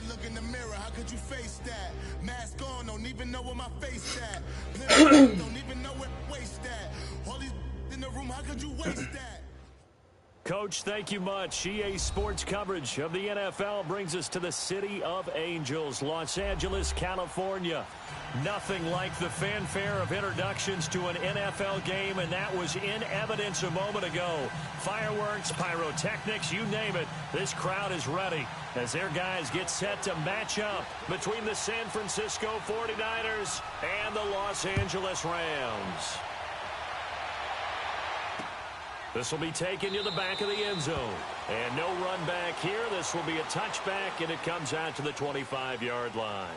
look in the mirror, how could you face that? Mask on, don't even know where my face at. Don't even know where waste at. All these in the room, how could you waste that? Coach, thank you much. EA Sports coverage of the NFL brings us to the City of Angels, Los Angeles, California. Nothing like the fanfare of introductions to an NFL game, and that was in evidence a moment ago. Fireworks, pyrotechnics, you name it. This crowd is ready as their guys get set to match up between the San Francisco 49ers and the Los Angeles Rams. This will be taken to the back of the end zone. And no run back here. This will be a touchback, and it comes out to the 25-yard line.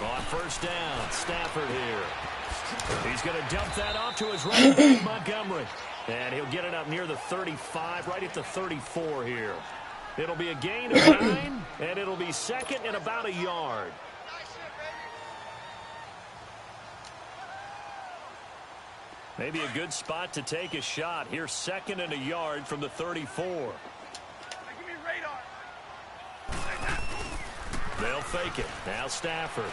On first down, Stafford here. He's going to dump that off to his running back, Montgomery. And he'll get it up near the 35, right at the 34 here. It'll be a gain of 9, and it'll be second and about a yard. Maybe a good spot to take a shot. Here's second and a yard from the 34. They'll fake it. Now Stafford.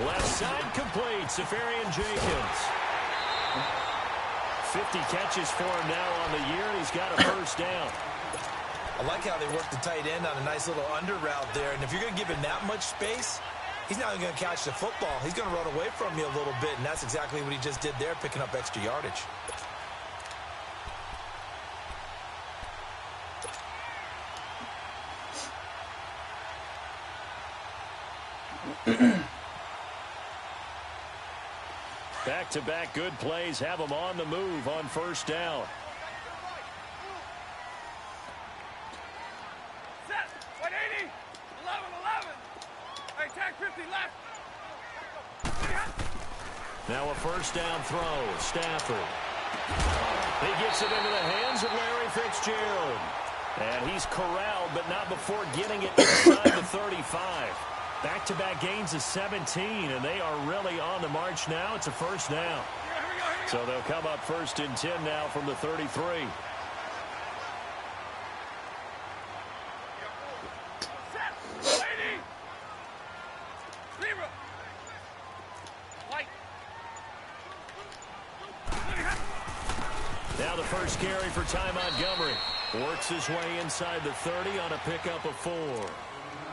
Left side complete. Safarian Jenkins. 50 catches for him now on the year, and he's got a first down. I like how they work the tight end on a nice little under route there. And if you're going to give him that much space, he's not going to catch the football. He's going to run away from you a little bit, and that's exactly what he just did there, picking up extra yardage. Back-to-back good plays have them on the move on first down. Set, 180, 11. Hey, tag 50 left. Now a first down throw. Stafford. He gets it into the hands of Larry Fitzgerald. And he's corralled, but not before getting it inside the 35. Back-to-back gains of 17, and they are really on the march now. It's a first down. So they'll come up first and 10 now from the 33. Now the first carry for Ty Montgomery. Works his way inside the 30 on a pickup of 4.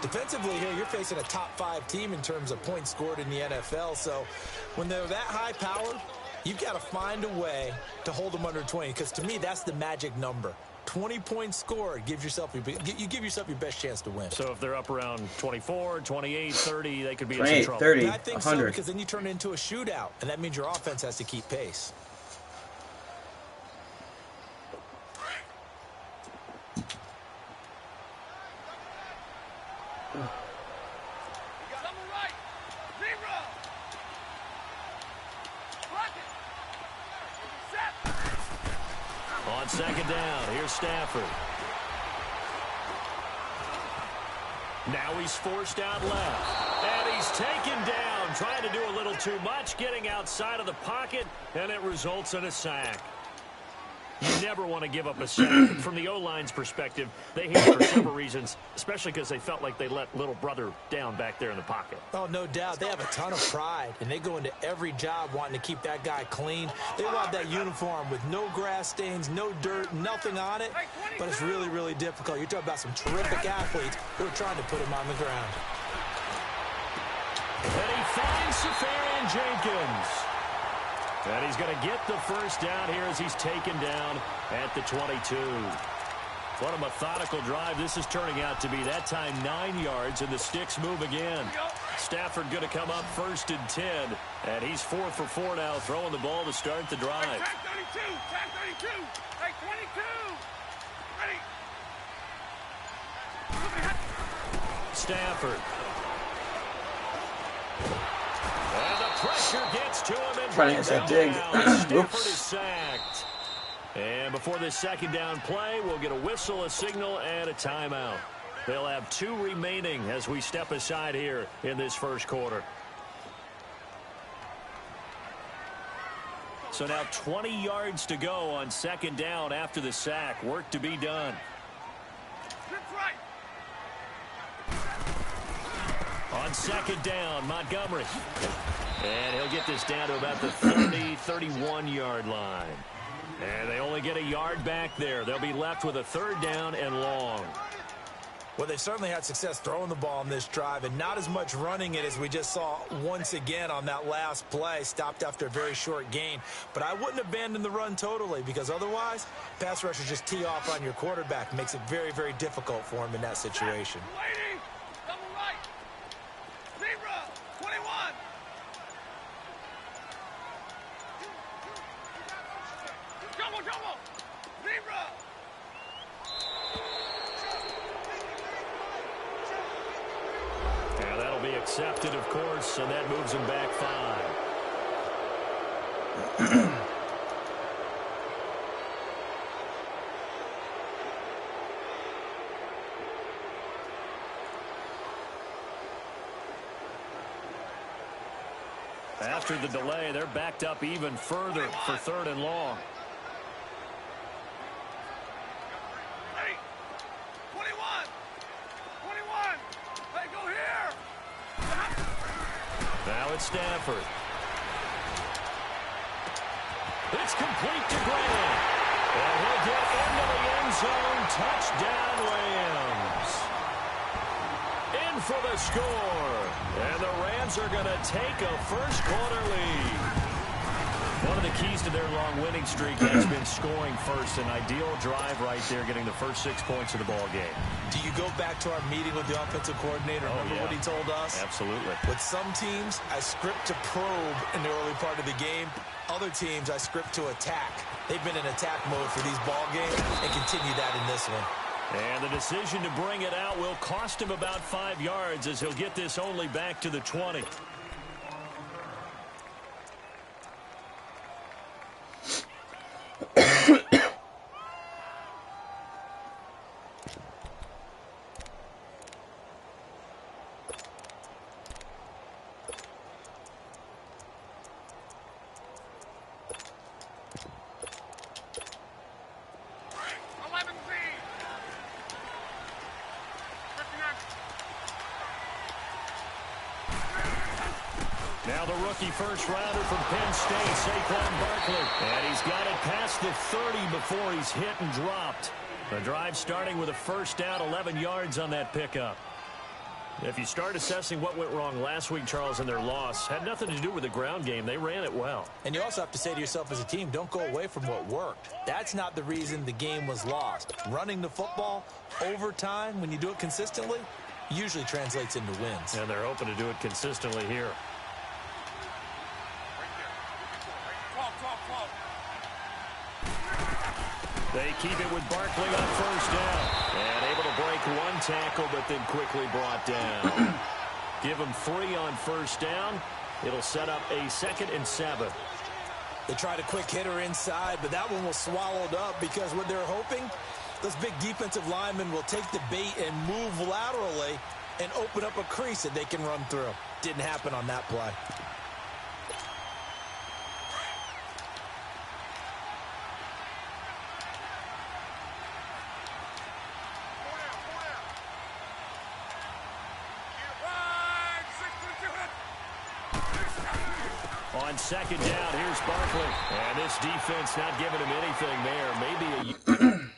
Defensively here, you're facing a top-5 team in terms of points scored in the NFL. So when they're that high-powered, you've got to find a way to hold them under 20. Because to me, that's the magic number. 20 points scored, you give yourself your best chance to win. So if they're up around 24, 28, 30, they could be in some trouble. 30, I think 100. so, because then you turn it into a shootout, and that means your offense has to keep pace. On second down, here's Stafford. Now he's forced out left. And he's taken down, trying to do a little too much, getting outside of the pocket, and it results in a sack. You never want to give up a sack. From the O-line's perspective, they hate it for several reasons, especially because they felt like they let little brother down back there in the pocket. Oh, no doubt. They have a ton of pride, and they go into every job wanting to keep that guy clean. They want that uniform with no grass stains, no dirt, nothing on it, but it's really, really difficult. You're talking about some terrific athletes who are trying to put him on the ground. And he finds Safarian Jenkins. And he's going to get the first down here as he's taken down at the 22. What a methodical drive this is turning out to be. That time 9 yards, and the sticks move again. Stafford going to come up 1st and 10. And he's 4 for 4 now, throwing the ball to start the drive. Hey, tag 32, tag 32, hey, 22. Ready. Stafford. And the pressure gets to him. And trying to answer that dig. Stafford is sacked. And before this second down play, we'll get a whistle, a signal, and a timeout. They'll have 2 remaining as we step aside here in this first quarter. So now 20 yards to go on second down after the sack. Work to be done. Right. On second down, Montgomery. And he'll get this down to about the 30, 31-yard line. And they only get a yard back there. They'll be left with a 3rd down and long. Well, they've certainly had success throwing the ball on this drive and not as much running it as we just saw once again on that last play, stopped after a very short gain. But I wouldn't abandon the run totally because otherwise, pass rushers just tee off on your quarterback. Makes it very, very difficult for him in that situation. Lady, double right. Zebra, 21. Double. Zebra. Yeah, that'll be accepted, of course, and that moves him back 5. After the delay, they're backed up even further for 3rd and long. Hey, 21. 21. Hey, go here. Now it's Stafford. It's complete to Graham. And he'll get into the end zone. Touchdown, Rams. In for the score. And the Rams are going to take a first quarter lead. One of the keys to their long winning streak has been scoring first. An ideal drive right there, getting the first 6 points of the ball game. Do you go back to our meeting with the offensive coordinator? Remember what he told us? Absolutely. With some teams, I script to probe in the early part of the game. Other teams, I script to attack. They've been in attack mode for these ball games and continue that in this one. And the decision to bring it out will cost him about 5 yards as he'll get this only back to the 20. Now the rookie first-rounder from Penn State, Saquon Barkley. And he's got it past the 30 before he's hit and dropped. The drive starting with a first down, 11 yards on that pickup. If you start assessing what went wrong last week, Charles, in their loss, had nothing to do with the ground game. They ran it well. And you also have to say to yourself as a team, don't go away from what worked. That's not the reason the game was lost. Running the football over time, when you do it consistently, usually translates into wins. And they're hoping to do it consistently here. They keep it with Barkley on first down. And able to break one tackle, but then quickly brought down. Give them 3 on first down. It'll set up a 2nd and 7. They tried a quick hitter inside, but that one was swallowed up because what they're hoping, those big defensive linemen will take the bait and move laterally and open up a crease that they can run through. Didn't happen on that play. On second down, here's Barkley. And this defense not giving him anything there. Maybe a...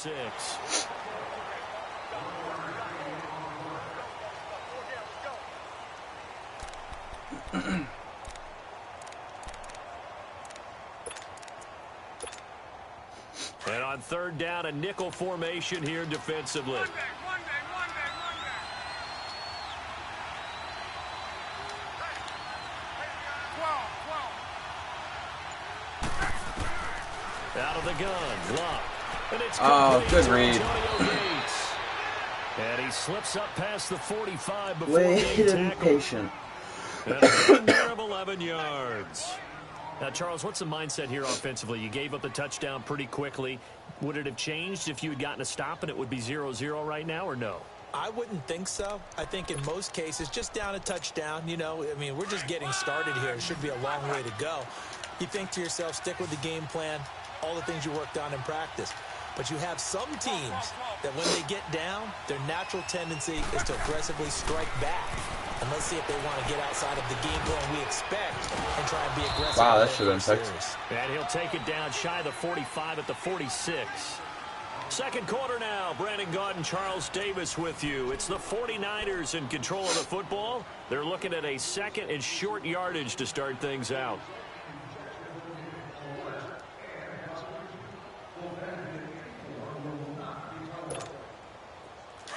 6. And on third down, a nickel formation here defensively. One day. Out of the gun, Luck. And it's good read. And he slips up past the 45 before Wait being and tackled. patient. And a gain there of 11 yards. Now, Charles, what's the mindset here offensively? You gave up the touchdown pretty quickly. Would it have changed if you had gotten a stop and it would be 0-0 right now, or no? I wouldn't think so. I think in most cases, just down a touchdown, you know, I mean, we're just getting started here. It should be a long way to go. You think to yourself, stick with the game plan, all the things you worked on in practice. But you have some teams that when they get down, their natural tendency is to aggressively strike back. And let's see if they want to get outside of the game plan we expect and try and be aggressive. Wow, that should have been picked. And he'll take it down shy of the 45 at the 46. Second quarter now. Brandon Gaudin and Charles Davis with you. It's the 49ers in control of the football. They're looking at a second and short yardage to start things out.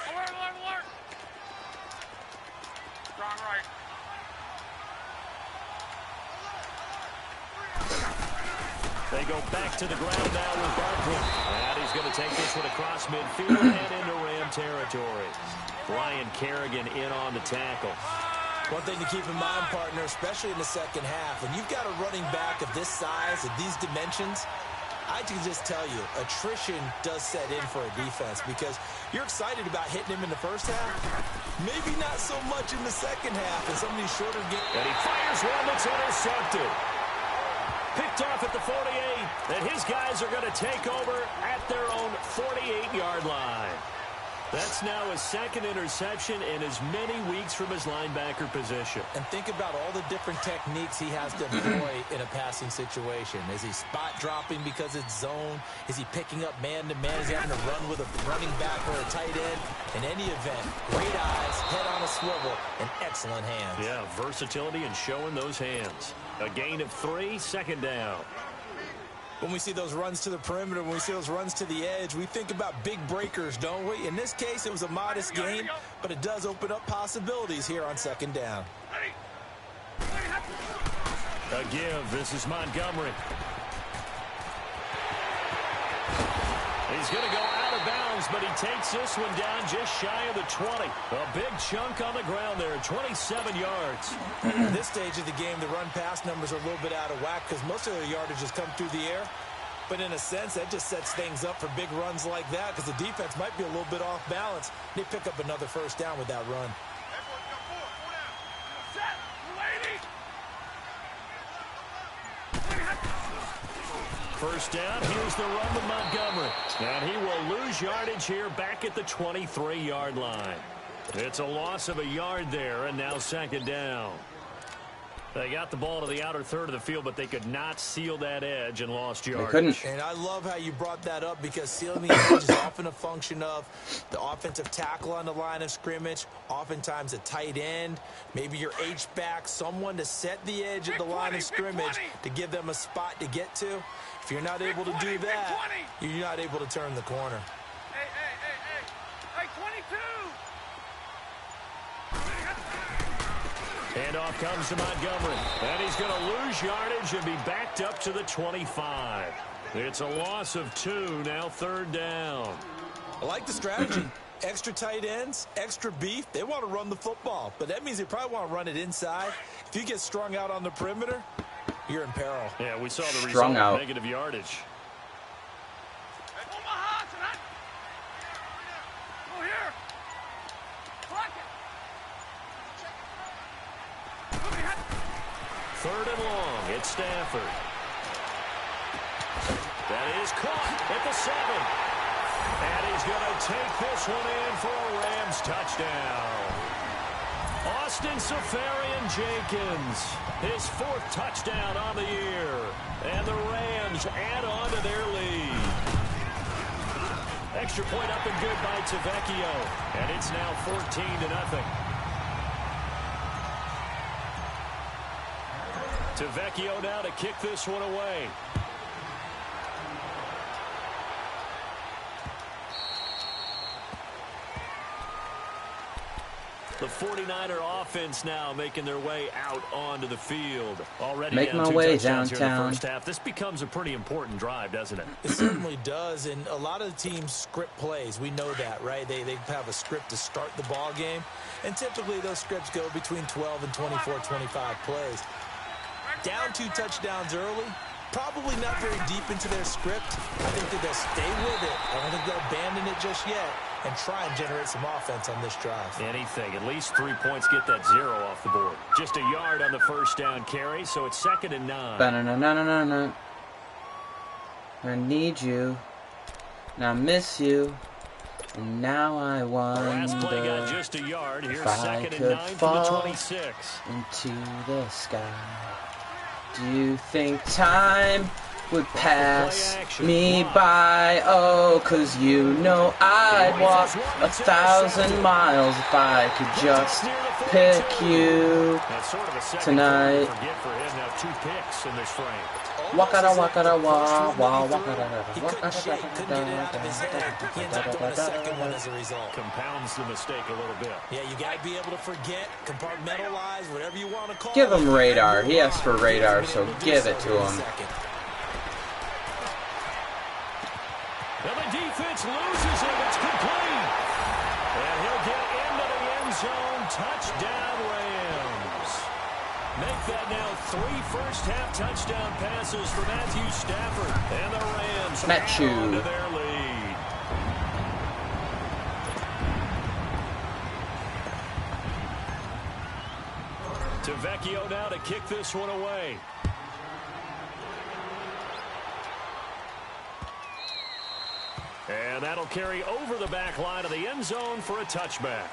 Alert. Strong right. They go back to the ground now with Barkley. And he's going to take this one across midfield and into Ram territory. Brian Kerrigan in on the tackle. One thing to keep in mind, partner, especially in the second half, when you've got a running back of this size, of these dimensions, I can just tell you, attrition does set in for a defense because you're excited about hitting him in the first half. Maybe not so much in the second half and some of these shorter games. And he fires one that's intercepted. Picked off at the 48, and his guys are going to take over at their own 48-yard line. That's now his second interception in as many weeks from his linebacker position. And think about all the different techniques he has to employ in a passing situation. Is he spot dropping because it's zone? Is he picking up man-to-man? Is he having to run with a running back or a tight end? In any event, great eyes, head on a swivel, and excellent hands. Yeah, versatility and showing those hands. A gain of 3, second down. When we see those runs to the perimeter, when we see those runs to the edge, we think about big breakers, don't we? In this case, it was a modest gain, but it does open up possibilities here on second down. A give. This is Montgomery. He's going to go out of bounds, but he takes this one down just shy of the 20. A big chunk on the ground there, 27 yards. At this stage of the game, the run-pass numbers are a little bit out of whack because most of their yardage has come through the air. But in a sense, that just sets things up for big runs like that because the defense might be a little bit off balance. They pick up another first down with that run. First down, here's the run with Montgomery. And he will lose yardage here back at the 23-yard line. It's a loss of a yard there, and now second down. They got the ball to the outer third of the field, but they could not seal that edge and lost yardage. They couldn't. And I love how you brought that up because sealing the edge is often a function of the offensive tackle on the line of scrimmage, oftentimes a tight end, maybe your H-back, someone to set the edge at the line of scrimmage to give them a spot to get to. If you're not able to do that, you're not able to turn the corner. Hey, 22! Handoff comes to Montgomery. And he's going to lose yardage and be backed up to the 25. It's a loss of 2, now third down. I like the strategy. Extra tight ends, extra beef. They want to run the football, but that means they probably want to run it inside. If you get strung out on the perimeter, you're in peril. Yeah, we saw the Strung result out. of negative yardage. Omaha tonight! Go here! Clock it! Third and long, it's Stafford. That is caught at the 7. And he's going to take this one in for a Rams touchdown. Austin Seferian-Jenkins, his 4th touchdown on the year. And the Rams add on to their lead. extra point up and good by Tavecchio. And it's now 14-0. Tavecchio now to kick this one away. The 49er offense now making their way out onto the field. Already Make down my 2 way touchdowns here in the downtown. first half. This becomes a pretty important drive, doesn't it? It certainly does, and a lot of the teams script plays. We know that, right? They have a script to start the ball game, and typically those scripts go between 12 and 24, 25 plays. Down 2 touchdowns early, probably not very deep into their script. I think that they'll stay with it. I don't think they'll abandon it just yet and try and generate some offense on this drive. Anything. At least 3 points, get that 0 off the board. Just a yard on the first down carry, so it's 2nd and 9. Ba-na-na-na-na-na. I need you. And I miss you. And now I Last play got wonder just a yard. Here's if I 2nd and could 9 from the fall 26. into the sky. Do you think time would pass me by? Oh, 'cause you know I'd walk 1,000 miles if I could just pick you That's sort of a second tonight. forget for him. Now 2 picks in this frame. Wakada wakada wah wah wakada He couldn't shake, couldn't get it out of his head. He ends up throwing a second one as a result. Compounds the mistake a little bit. Yeah, you got to be able to forget, compartmentalize, whatever you want to call it. Give him radar. He asked for radar, so give it to him. And the defense loses it. It's complete. And he'll get into the end zone. Touchdown, Rams. Make that now 3 first-half touchdown passes for Matthew Stafford. And the Rams Matthew. hang on to their lead. Tavecchio now to kick this one away. And that'll carry over the back line of the end zone for a touchback.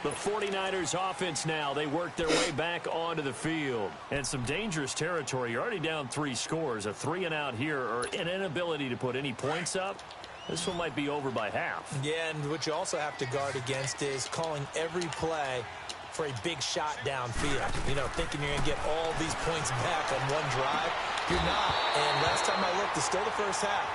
The 49ers offense now, they work their way back onto the field. And some dangerous territory. You're already down 3 scores. A 3-and-out here, or an inability to put any points up. This one might be over by half. Yeah, and what you also have to guard against is calling every play for a big shot downfield. You know, thinking you're going to get all these points back on one drive. You're not. And last time I looked, it's still the first half.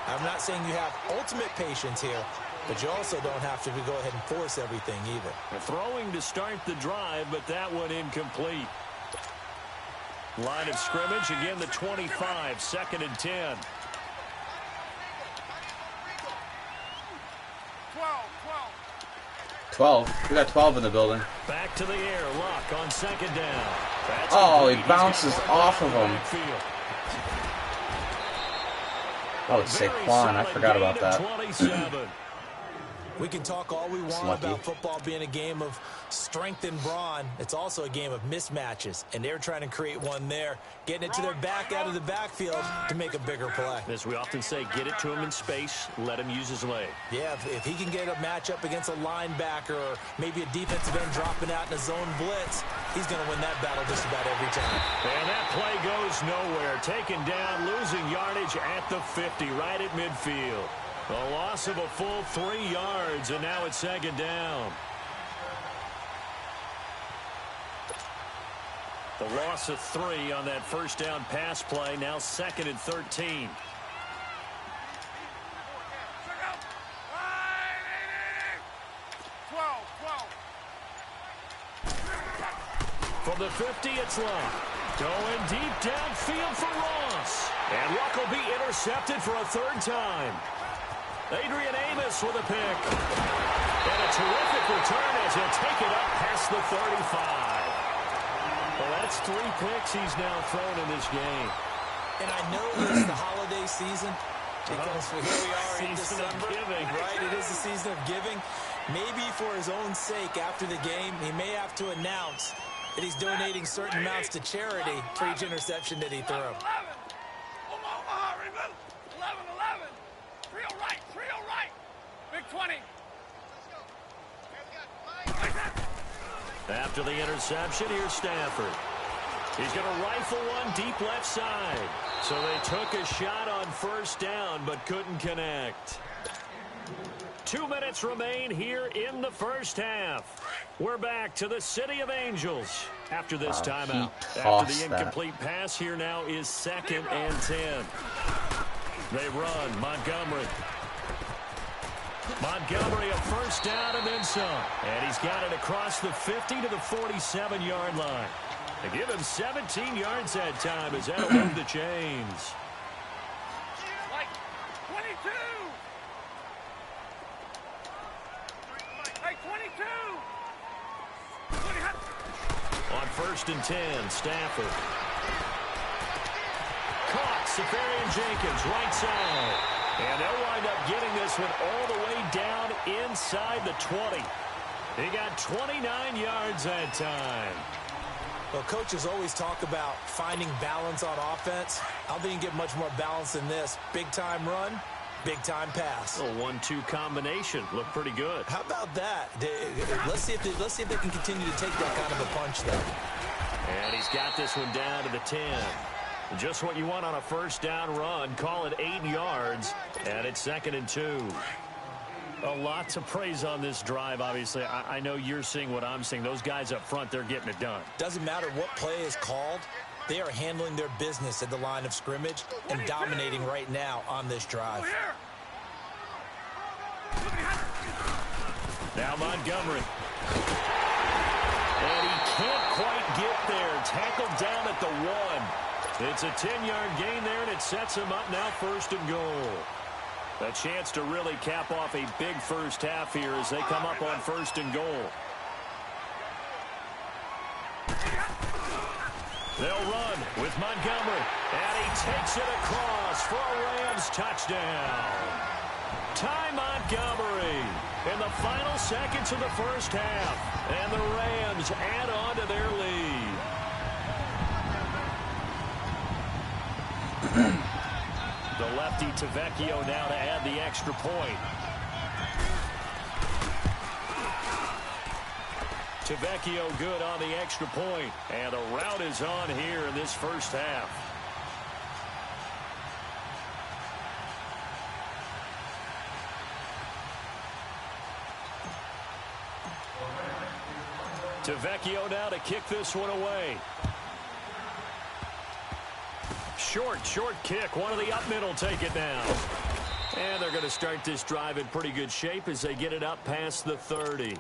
I'm not saying you have ultimate patience here, but you also don't have to go ahead and force everything either. Throwing to start the drive, but that one incomplete. Line of scrimmage, again the 25, 2nd and 10. 12. We got 12 in the building. Back to the air, Luck on 2nd down. That's Oh, he complete. bounces He's got off of him. backfield. Oh, it's Saquon. I forgot about that. 27. We can talk all we want lucky. about football being a game of strength and brawn. It's also a game of mismatches, and they're trying to create one there, getting it to their back out of the backfield to make a bigger play. As we often say, get it to him in space, let him use his leg. Yeah, if he can get a matchup against a linebacker or maybe a defensive end dropping out in a zone blitz, he's going to win that battle just about every time. And that play goes nowhere. Taken down, losing yardage at the 50, right at midfield. A loss of a full 3 yards, and now it's 2nd down. The loss of 3 on that first down pass play, now 2nd and 13. From the 50, it's Luck. Going deep downfield for Ross. And Luck will be intercepted for a 3rd time. Adrian Amos with a pick. And a terrific return as he'll take it up past the 35. Well, that's 3 picks he's now thrown in this game. And I know it's the holiday season because here we are in Season of December. giving. Right, it is the season of giving. Maybe for his own sake after the game, he may have to announce that he's donating certain amounts to charity for each interception that he threw. 11. Omaha, remove. 11. Trio right. Big 20. After the interception, here's Stafford. He's going to rifle one deep left side. So they took a shot on 1st down, but couldn't connect. 2 minutes remain here in the first half. We're back to the City of Angels after this timeout. After the incomplete pass, here now is 2nd and 10. They run. Montgomery. Montgomery, a first down and then some. And he's got it across the 50 to the 47-yard line. They give him 17 yards that time as that'll move the chains. Like 22. Hey, 22. On 1st and 10, Stafford. Caught. Safarian Jenkins, right side. And they'll wind up getting this one all the way down inside the 20. They got 29 yards that time. Well, coaches always talk about finding balance on offense. I don't think you can get much more balance than this. Big-time run, big-time pass. A 1-2 combination. Looked pretty good. How about that? Let's see if they can continue to take that kind of a punch, though. And he's got this one down to the 10. Just what you want on a first down run. Call it 8 yards, and it's 2nd and 2. A lot to praise on this drive, obviously. I know you're seeing what I'm seeing. Those guys up front, they're getting it done. Doesn't matter what play is called. They are handling their business at the line of scrimmage and dominating right now on this drive. Now Montgomery. And he can't quite get there. Tackled down at the 1. It's a 10-yard gain there, and it sets him up now 1st and goal. A chance to really cap off a big first half here as they come up on 1st and goal. They'll run with Montgomery, and he takes it across for a Rams touchdown. Ty Montgomery in the final seconds of the first half, and the Rams add on to their lead. The lefty Tavecchio now to add the extra point. Tavecchio good on the extra point. And the route is on here in this first half. Tavecchio now to kick this one away. Short kick. One of the up middle take it down. And they're going to start this drive in pretty good shape as they get it up past the 30.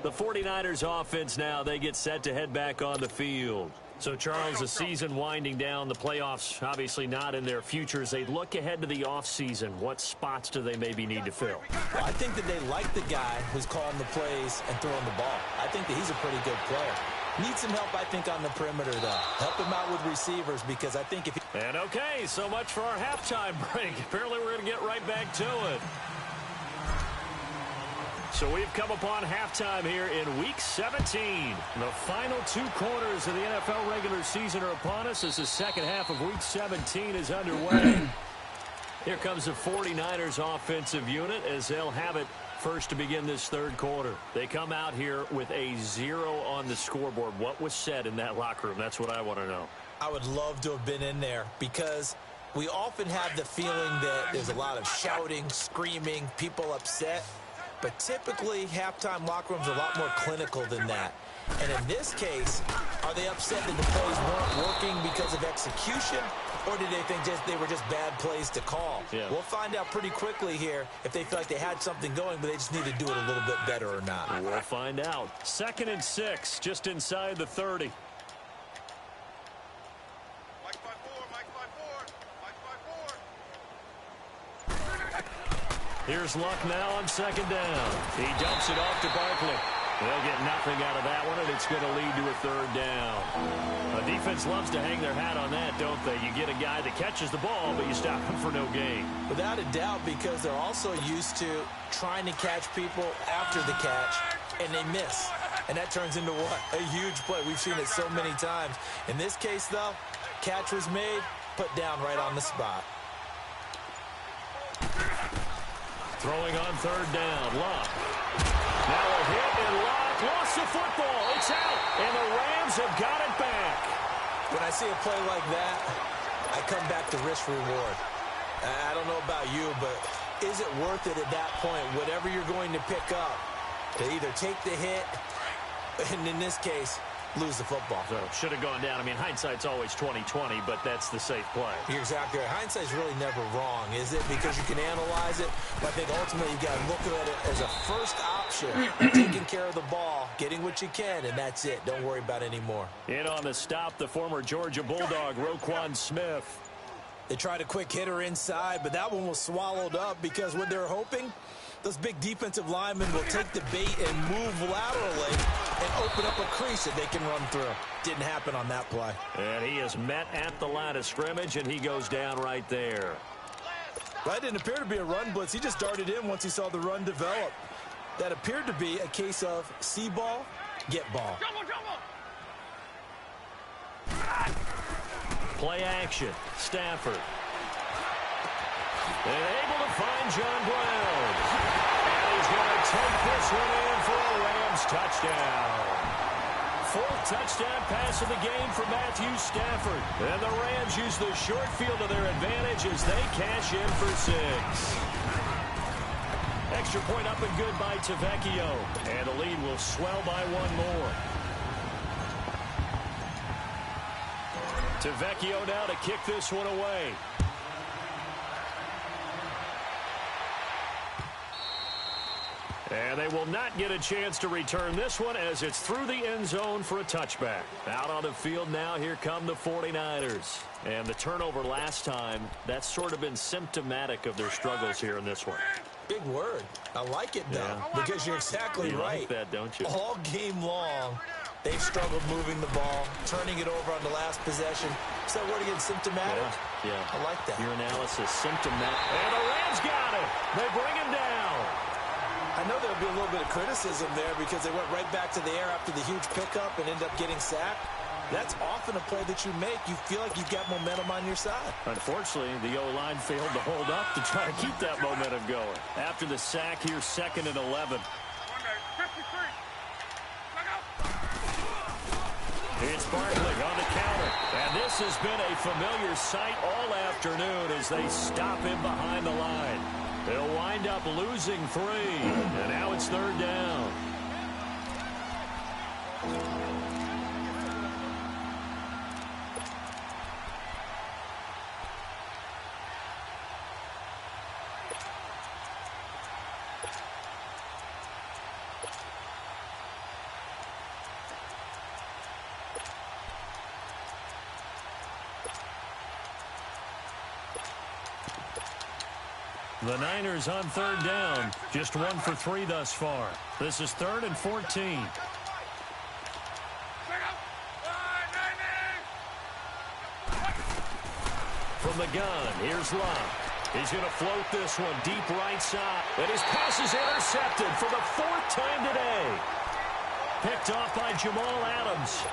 The 49ers offense now, they get set to head back on the field. So, Charles, the season winding down, the playoffs obviously not in their future. As they look ahead to the offseason, what spots do they maybe need to fill? Well, I think that they like the guy who's calling the plays and throwing the ball. I think that he's a pretty good player. Needs some help, I think, on the perimeter, though. Help him out with receivers because I think if he... And okay, so much for our halftime break. Apparently we're going to get right back to it. So we've come upon halftime here in Week 17. The final 2 quarters of the NFL regular season are upon us as the second half of Week 17 is underway. Here comes the 49ers offensive unit as they'll have it first to begin this third quarter. They come out here with a 0 on the scoreboard. What was said in that locker room? That's what I want to know. I would love to have been in there because we often have the feeling that there's a lot of shouting, screaming, people upset. But typically, halftime locker rooms are a lot more clinical than that. And in this case, are they upset that the plays weren't working because of execution? Or did they think they were just bad plays to call? Yeah. We'll find out pretty quickly here if they feel like they had something going, but they just need to do it a little bit better or not. We'll find out. 2nd and 6, just inside the 30. Here's Luck now on 2nd down. He dumps it off to Barkley. They'll get nothing out of that one, and it's going to lead to a 3rd down. A defense loves to hang their hat on that, don't they? You get a guy that catches the ball, but you stop him for no gain. Without a doubt, because they're also used to trying to catch people after the catch, and they miss. And that turns into what? A huge play. We've seen it so many times. In this case, though, catch was made, put down right on the spot. Throwing on 3rd down, Luck. Now a hit, and Luck lost the football. It's out, and the Rams have got it back. When I see a play like that, I come back to risk reward. I don't know about you, but is it worth it at that point, whatever you're going to pick up, to either take the hit, and in this case, lose the football. So should have gone down. I mean, hindsight's always 20/20, but that's the safe play. You're exactly right. Hindsight's really never wrong, is it? Because you can analyze it, but I think ultimately you got to look at it as a first option, taking care of the ball, getting what you can, and that's it. Don't worry about it anymore. In on the stop, the former Georgia Bulldog, Roquan Smith. They tried a quick hitter inside, but that one was swallowed up because what they're hoping, those big defensive linemen will take the bait and move laterally and open up a crease that they can run through. Didn't happen on that play. And he is met at the line of scrimmage, and he goes down right there. That didn't appear to be a run blitz. He just darted in once he saw the run develop. That appeared to be a case of see ball, get ball. Play action. Stafford. And able to find John Brown. And he's going to take this one in for a Rams touchdown. Fourth touchdown pass of the game for Matthew Stafford. And the Rams use the short field to their advantage as they cash in for 6. Extra point up and good by Tavecchio. And the lead will swell by 1 more. Tavecchio now to kick this one away. And they will not get a chance to return this one as it's through the end zone for a touchback. Out on the field now, here come the 49ers. And the turnover last time, that's sort of been symptomatic of their struggles here in this one. Big word. I like it, though, because you're exactly right. You like that, don't you? All game long, they've struggled moving the ball, turning it over on the last possession. Is that word again, symptomatic? Yeah. I like that. Your analysis, symptomatic. And the Rams got it. They bring him down. I know there'll be a little bit of criticism there because they went right back to the air after the huge pickup and ended up getting sacked. That's often a play that you make. You feel like you've got momentum on your side. Unfortunately, the O-line failed to hold up to try to keep that momentum going. After the sack, here's 2nd and 11. It's Barkley on the counter. And this has been a familiar sight all afternoon as they stop him behind the line. They'll wind up losing 3. And now it's 3rd down. The Niners on 3rd down. Just 1 for 3 thus far. This is 3rd and 14. From the gun, here's Love. He's going to float this one deep right side. And his pass is intercepted for the 4th time today. Picked off by Jamal Adams.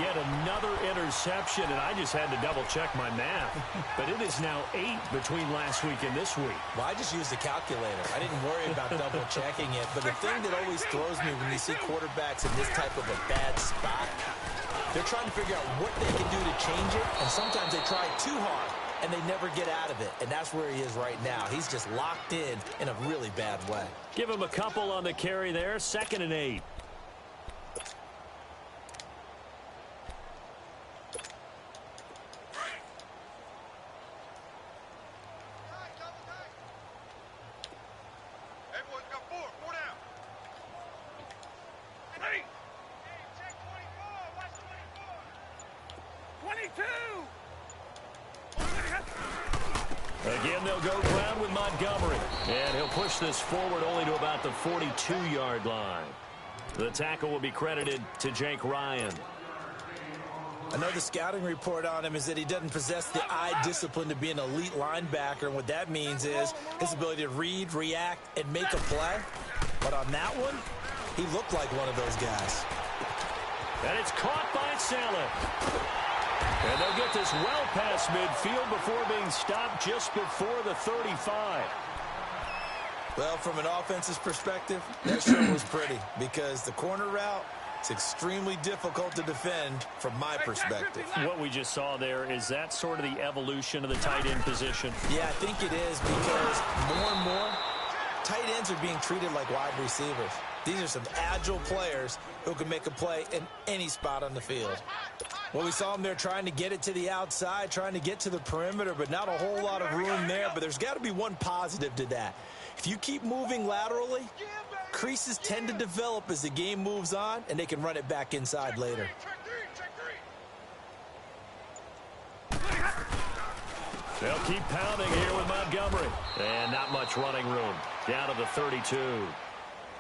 Yet another interception, and I just had to double-check my math. But it is now 8 between last week and this week. Well, I just used the calculator. I didn't worry about double-checking it. But the thing that always throws me when you see quarterbacks in this type of a bad spot, they're trying to figure out what they can do to change it, and sometimes they try too hard, and they never get out of it. And that's where he is right now. He's just locked in a really bad way. Give him a couple on the carry there. 2nd and 8. Again, they'll go ground with Montgomery. And he'll push this forward only to about the 42-yard line. The tackle will be credited to Jake Ryan. I know the scouting report on him is that he doesn't possess the eye discipline to be an elite linebacker. And what that means is his ability to read, react, and make a play. But on that one, he looked like one of those guys. And it's caught by Saleh. And they'll get this well past midfield before being stopped just before the 35. Well, from an offensive perspective, that sure was pretty because the corner route It's extremely difficult to defend from my perspective. What we just saw there, is that sort of the evolution of the tight end position? Yeah, I think it is, because more and more, tight ends are being treated like wide receivers. These are some agile players who can make a play in any spot on the field. Well, we saw them there trying to get it to the outside, trying to get to the perimeter, but not a whole lot of room there. But there's got to be one positive to that. If you keep moving laterally, creases tend to develop as the game moves on, and they can run it back inside later. They'll keep pounding here with Montgomery. And not much running room. Down to the 32.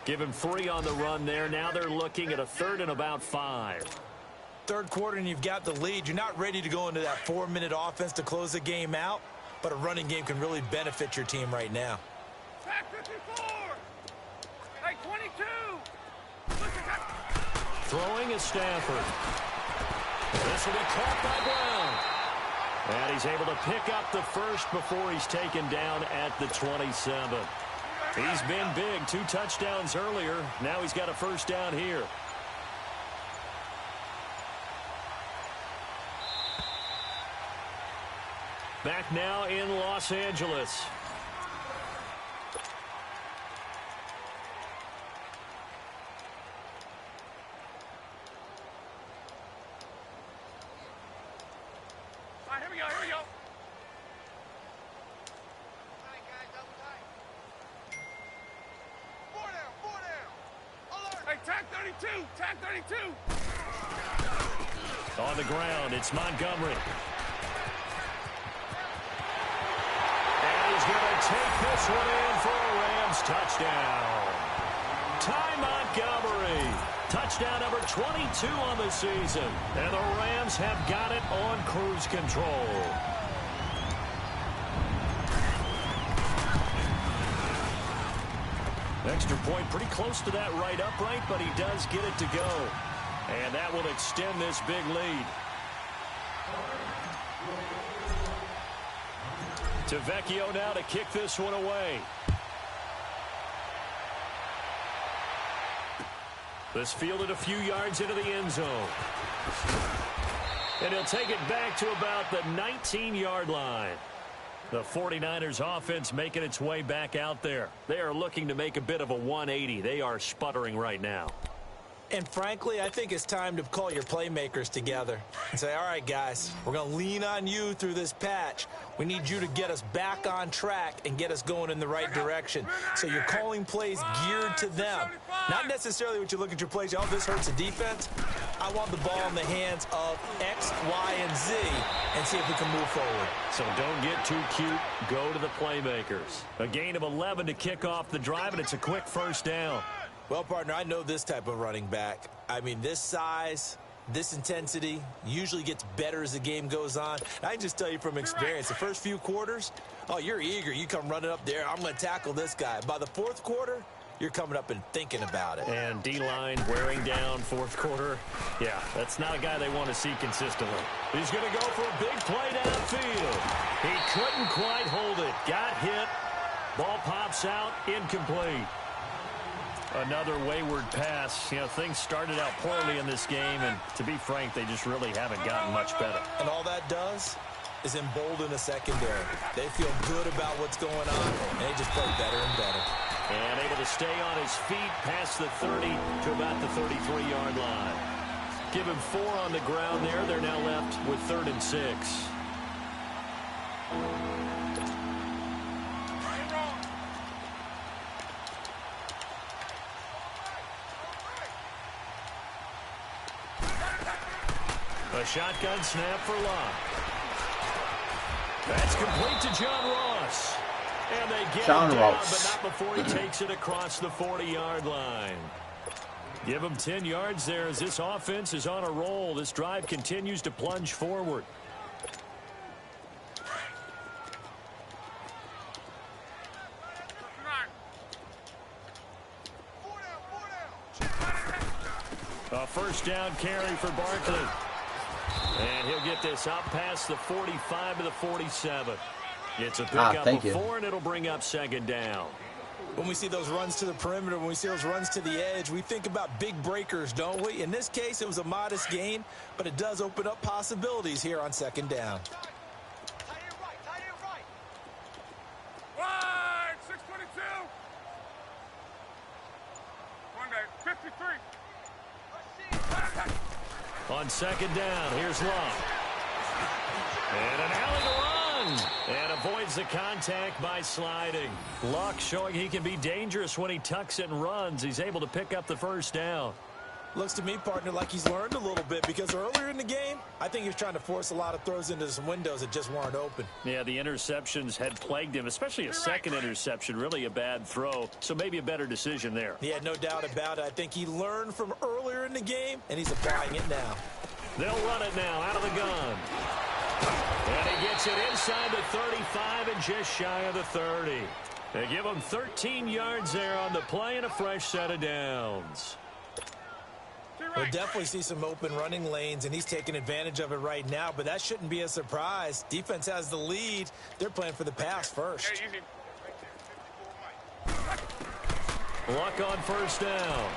Give him 3 on the run there. Now they're looking at a 3rd and about 5. Third quarter and you've got the lead. You're not ready to go into that 4-minute offense to close the game out, but a running game can really benefit your team right now. Back 54. Hey, 22. Throwing is Stafford. This will be caught by Brown. And he's able to pick up the first before he's taken down at the 27. He's been big. 2 touchdowns earlier. Now he's got a first down here. Back now in Los Angeles. All right, here we go, here we go. Four down. Alert. Hey, tag 32, tag 32. On the ground, it's Montgomery. He's going to take this one in for a Rams touchdown. Ty Montgomery. Touchdown number 22 on the season. And the Rams have got it on cruise control. Extra point pretty close to that right upright, but he does get it to go. And that will extend this big lead. To Vecchio now to kick this one away. This fielded a few yards into the end zone. And he'll take it back to about the 19-yard line. The 49ers offense making its way back out there. They are looking to make a bit of a 180. They are sputtering right now. And frankly, I think it's time to call your playmakers together and say, all right, guys, we're going to lean on you through this patch. We need you to get us back on track and get us going in the right direction. So you're calling plays geared to them. Not necessarily what you look at your plays, oh, this hurts the defense. I want the ball in the hands of X, Y, and Z and see if we can move forward. So don't get too cute. Go to the playmakers. A gain of 11 to kick off the drive, and it's a quick first down. Well, partner, I know this type of running back. I mean, this size, this intensity usually gets better as the game goes on. I can just tell you from experience, the first few quarters, oh, you're eager. You come running up there, I'm going to tackle this guy. By the fourth quarter, you're coming up and thinking about it. And D-line wearing down fourth quarter. Yeah, that's not a guy they want to see consistently. He's going to go for a big play downfield. He couldn't quite hold it. Got hit. Ball pops out. Incomplete. Another wayward pass. You know, things started out poorly in this game, and to be frank, they just really haven't gotten much better. And all that does is embolden a secondary. They feel good about what's going on, and they just play better and better. And able to stay on his feet past the 30 to about the 33-yard line. Give him 4 on the ground there. They're now left with 3rd and 6. A shotgun snap for Locke. That's complete to John Ross. And they get John him down, Ross. but not before he takes it across the 40-yard line. Give him 10 yards there as this offense is on a roll. This drive continues to plunge forward. A first down carry for Barkley. And he'll get this up past the 45 to the 47. It's a pickup of 4, and it'll bring up 2nd down. When we see those runs to the perimeter, when we see those runs to the edge, we think about big breakers, don't we? In this case, it was a modest gain, but it does open up possibilities here on second down. Right, 622. One day, 53. On second down, here's Love. And an alley to run. And avoids the contact by sliding. Luck showing he can be dangerous when he tucks it and runs. He's able to pick up the first down. Looks to me, partner, like he's learned a little bit because earlier in the game, I think he was trying to force a lot of throws into some windows that just weren't open. Yeah, the interceptions had plagued him, especially a second interception, really a bad throw. So maybe a better decision there. Yeah, no doubt about it. I think he learned from earlier in the game, and he's applying it now. They'll run it now out of the gun. And he gets it inside the 35 and just shy of the 30. They give him 13 yards there on the play and a fresh set of downs. We'll definitely see some open running lanes, and he's taking advantage of it right now, but that shouldn't be a surprise. Defense has the lead. They're playing for the pass first. Luck on first down.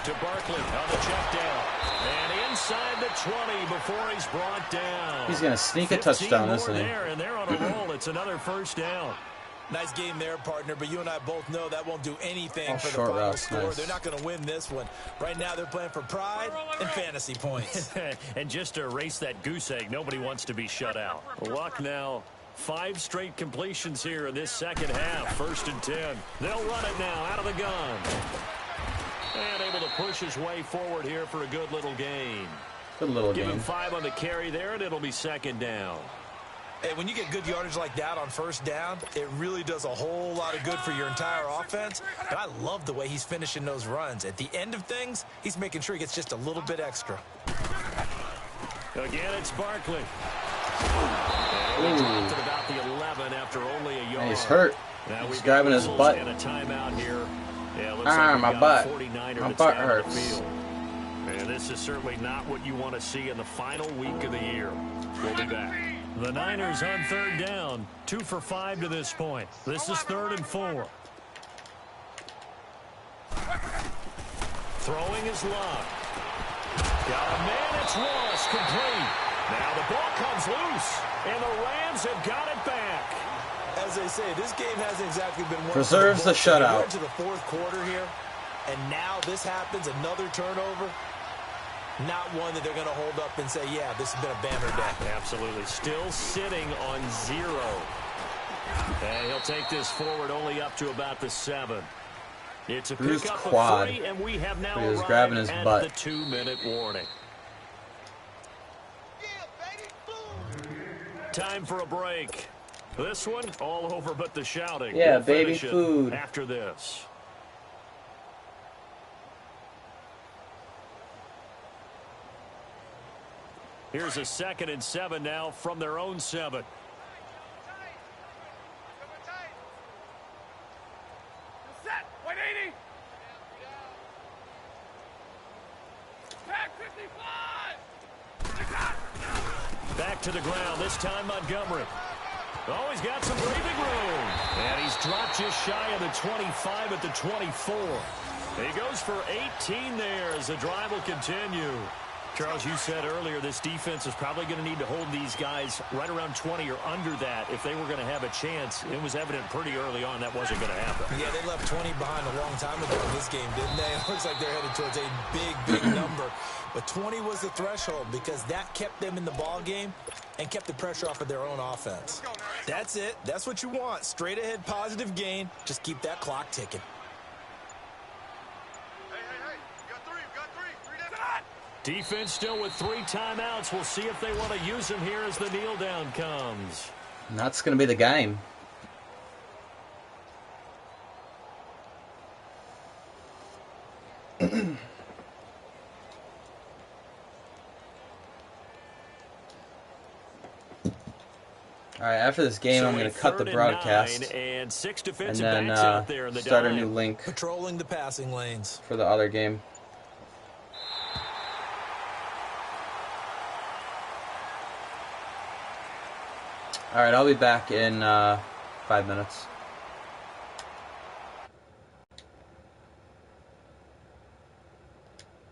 To Barkley on the check down. And inside the 20 before he's brought down. He's going to sneak a touchdown, isn't he? And they're on a roll. It's another first down. Nice game there, partner, but you and I both know that won't do anything for the short final routes, score. nice. They're not going to win this one. Right now, they're playing for pride and fantasy points. And just to erase that goose egg, nobody wants to be shut out. Luck now. 5 straight completions here in this second half. 1st and 10. They'll run it now out of the gun. And able to push his way forward here for a good little gain. Good little Give gain. him 5 on the carry there, and it'll be second down. Hey, when you get good yardage like that on first down, it really does a whole lot of good for your entire offense. And I love the way he's finishing those runs. At the end of things, he's making sure he gets just a little bit extra. Again, it's Barkley. And he dropped at about the 11 after only a yard. And he's hurt. Now He's grabbing his butt. And a timeout here. Yeah, looks Ah, like my we've got butt. a 49er My that's butt down on the hurts. field. And this is certainly not what you want to see in the final week of the year. We'll be back. The Niners on third down. 2 for 5 to this point. This is 3rd and 4. Throwing is Love. Got a man, it's Ross, complete. Now the ball comes loose, and the Rams have got it back. As they say, this game hasn't exactly been one. Preserves the shutout. We're into the 4th quarter here, and now this happens, another turnover. Not one that they're going to hold up and say, yeah, this has been a banner day. Absolutely. Still sitting on 0. And he'll take this forward only up to about the 7. It's a Bruised pickup quad. of 3, and we have now He was arrived grabbing his at butt. the 2-minute warning. Time for a break. This one, all over but the shouting. Yeah, We'll baby finish it food. after this. Here's a 2nd and 7 now from their own 7. Set, 180. Back 55. Back to the ground, this time Montgomery. Oh, he's got some breathing room. And he's dropped just shy of the 25 at the 24. He goes for 18 there as the drive will continue. Charles, you said earlier this defense is probably going to need to hold these guys right around 20 or under that if they were going to have a chance. It was evident pretty early on that wasn't going to happen. Yeah, they left 20 behind a long time ago in this game, didn't they? It looks like they're headed towards a big number. But 20 was the threshold because that kept them in the ball game and kept the pressure off of their own offense. That's it. That's what you want. Straight ahead positive gain. Just keep that clock ticking. Hey, you got 3, you got 3. 3 down. Defense still with 3 timeouts. We'll see if they want to use them here as the kneel down comes. And that's going to be the game. All right, after this game, So I'm going a to cut the 3rd and broadcast 9 and 6 and defensive then backs out there in the start a dime. new link Patrolling the passing lanes. for the other game. All right, I'll be back in 5 minutes.